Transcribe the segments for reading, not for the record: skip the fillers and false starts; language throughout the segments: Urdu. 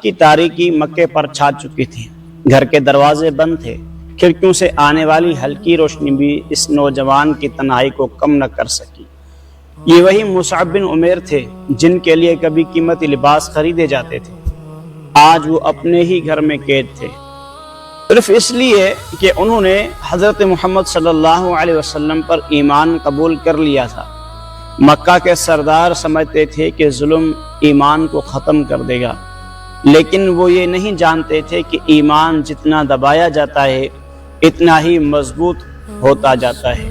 کی تاریکی مکے پر چھا چکی تھی، گھر کے دروازے بند تھے، کھڑکیوں سے آنے والی ہلکی روشنی بھی اس نوجوان کی تنہائی کو کم نہ کر سکی۔ یہ وہی مصعب بن عمیر تھے جن کے لیے کبھی قیمتی لباس خریدے جاتے تھے، آج وہ اپنے ہی گھر میں قید تھے، صرف اس لیے کہ انہوں نے حضرت محمد صلی اللہ علیہ وسلم پر ایمان قبول کر لیا تھا۔ مکہ کے سردار سمجھتے تھے کہ ظلم ایمان کو ختم کر دے گا، لیکن وہ یہ نہیں جانتے تھے کہ ایمان جتنا دبایا جاتا ہے اتنا ہی مضبوط ہوتا جاتا ہے۔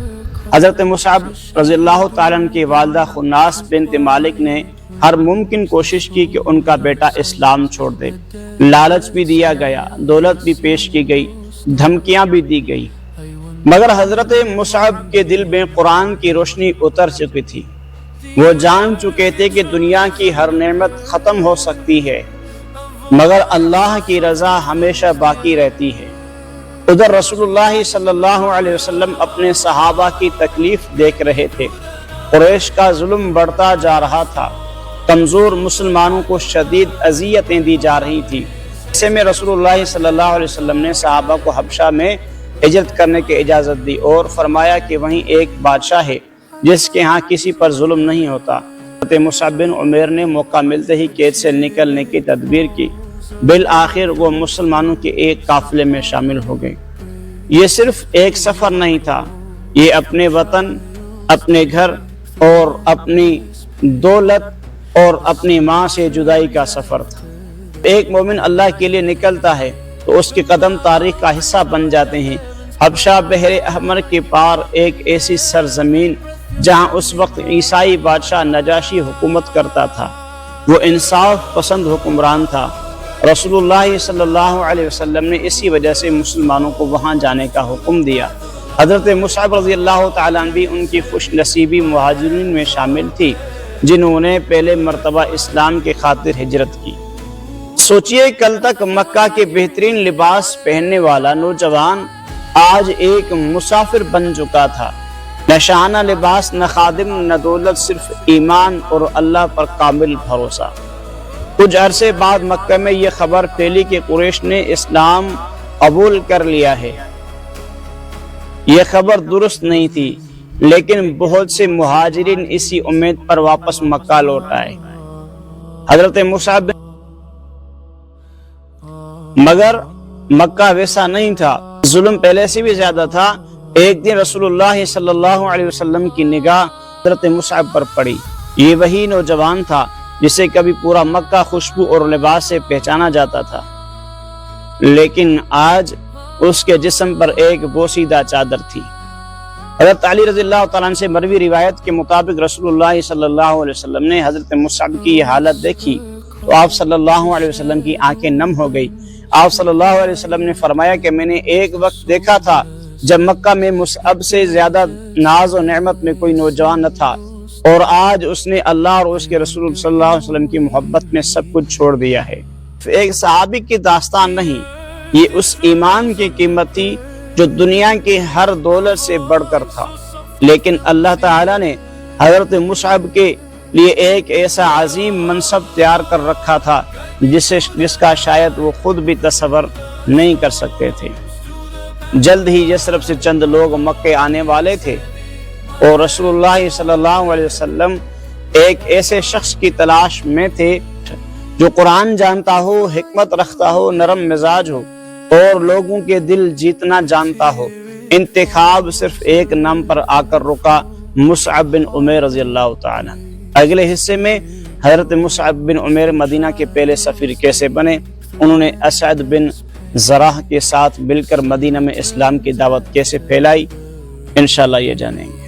حضرت مصعب رضی اللہ تعالیٰ عنہ کی والدہ خناس بنت مالک نے ہر ممکن کوشش کی کہ ان کا بیٹا اسلام چھوڑ دے، لالچ بھی دیا گیا، دولت بھی پیش کی گئی، دھمکیاں بھی دی گئی، مگر حضرت مصعب کے دل میں قرآن کی روشنی اتر چکی تھی۔ وہ جان چکے تھے کہ دنیا کی ہر نعمت ختم ہو سکتی ہے مگر اللہ کی رضا ہمیشہ باقی رہتی ہے۔ ادھر رسول اللہ صلی اللہ علیہ وسلم اپنے صحابہ کی تکلیف دیکھ رہے تھے، قریش کا ظلم بڑھتا جا رہا تھا، کمزور مسلمانوں کو شدید اذیتیں دی جا رہی تھی۔ ایسے میں رسول اللہ صلی اللہ علیہ وسلم نے صحابہ کو حبشہ میں ہجرت کرنے کی اجازت دی اور فرمایا کہ وہیں ایک بادشاہ ہے جس کے ہاں کسی پر ظلم نہیں ہوتا۔ حضرت مصعب بن عمیر نے موقع ملتے ہی قید سے نکلنے کی تدبیر کی، بالآخر وہ مسلمانوں کے ایک قافلے میں شامل ہو گئے۔ یہ صرف ایک سفر نہیں تھا، یہ اپنے وطن، اپنے گھر اور اپنی دولت اور اپنی ماں سے جدائی کا سفر تھا۔ ایک مومن اللہ کے لیے نکلتا ہے تو اس کے قدم تاریخ کا حصہ بن جاتے ہیں۔ حبشہ بحر احمر کے پار ایک ایسی سرزمین جہاں اس وقت عیسائی بادشاہ نجاشی حکومت کرتا تھا، وہ انصاف پسند حکمران تھا۔ رسول اللہ صلی اللہ علیہ وسلم نے اسی وجہ سے مسلمانوں کو وہاں جانے کا حکم دیا۔ حضرت مصعب رضی اللہ تعالیٰ عنہ بھی ان کی خوش نصیبی مہاجرین میں شامل تھی جنہوں نے پہلے مرتبہ اسلام کی خاطر ہجرت کی۔ سوچئے کل تک مکہ کے بہترین لباس پہننے والا نوجوان آج ایک مسافر بن چکا تھا، نہ شانہ لباس، نہ خادم، نہ دولت، صرف ایمان اور اللہ پر کامل بھروسہ۔ کچھ عرصے بعد مکہ میں یہ خبر پھیلی کہ قریش نے اسلام قبول کر لیا ہے۔ یہ خبر درست نہیں تھی، لیکن بہت سے مہاجرین اسی امید پر واپس مکہ لوٹ آئے۔ حضرت مصعب مگر مکہ ویسا نہیں تھا، ظلم پہلے سے بھی زیادہ تھا۔ ایک دن رسول اللہ صلی اللہ علیہ وسلم کی نگاہ حضرت مصعب پر پڑی۔ یہ وہی نوجوان تھا جسے کبھی پورا مکہ خوشبو اور لباس سے پہچانا جاتا تھا، لیکن آج اس کے جسم پر ایک بوسیدہ چادر تھی۔ حضرت علی رضی اللہ تعالیٰ عنہ سے مروی روایت کے مطابق رسول اللہ صلی اللہ علیہ وسلم نے حضرت مصعب کی یہ حالت دیکھی تو آپ صلی اللہ علیہ وسلم کی آنکھیں نم ہو گئی۔ آپ صلی اللہ علیہ وسلم نے فرمایا کہ میں نے ایک وقت دیکھا تھا جب مکہ میں مصعب سے زیادہ ناز و نعمت میں کوئی نوجوان نہ تھا، اور آج اس نے اللہ اور اس کے رسول صلی اللہ علیہ وسلم کی محبت میں سب کچھ چھوڑ دیا ہے۔ ایک صحابی کی داستان نہیں، یہ اس ایمان کی قیمت تھی جو دنیا کی ہر دولت سے بڑھ کر تھا، لیکن اللہ تعالیٰ نے حضرت مصعب کے لیے ایک ایسا عظیم منصب تیار کر رکھا تھا جس کا شاید وہ خود بھی تصور نہیں کر سکتے تھے۔ جلد ہی یثرب سے چند لوگ مکے آنے والے تھے اور رسول اللہ صلی اللہ علیہ وسلم ایک ایسے شخص کی تلاش میں تھے جو قرآن جانتا ہو، حکمت رکھتا ہو، نرم مزاج ہو اور لوگوں کے دل جیتنا جانتا ہو۔ انتخاب صرف ایک نام پر آ کر رکا، مصعب بن عمیر رضی اللہ تعالیٰ۔ اگلے حصے میں حضرت مصعب بن عمیر مدینہ کے پہلے سفیر کیسے بنے، انہوں نے اسعد بن زرہ کے ساتھ مل کر مدینہ میں اسلام کی دعوت کیسے پھیلائی، انشاءاللہ یہ جانیں گے۔